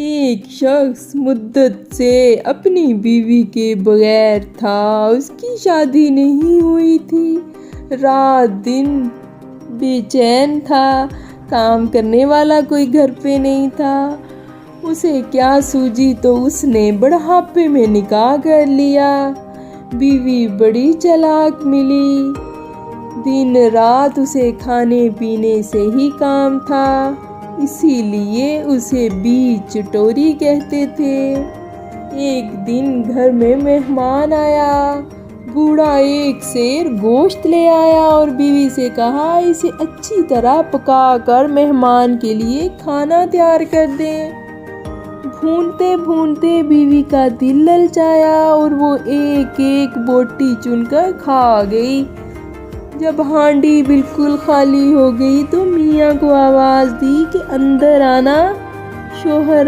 ایک شخص مدت سے اپنی بیوی کے بغیر تھا، اس کی شادی نہیں ہوئی تھی، رات دن بے چین تھا، کام کرنے والا کوئی گھر پہ نہیں تھا۔ اسے کیا سوجی تو اس نے بڑھاپے میں نکاح کر لیا۔ بیوی بڑی چالاک ملی، دن رات اسے کھانے پینے سے ہی کام تھا، اسی لیے اسے بیچ چٹوری کہتے تھے۔ ایک دن گھر میں مہمان آیا، بوڑھا ایک سیر گوشت لے آیا اور بیوی سے کہا اسے اچھی طرح پکا کر مہمان کے لیے کھانا تیار کر دیں۔ بھونتے بھونتے بیوی کا دل للچایا اور وہ ایک ایک بوٹی چن کر کھا گئی۔ جب ہانڈی بالکل خالی ہو گئی تو میاں کو آواز دی کہ اندر آنا۔ شوہر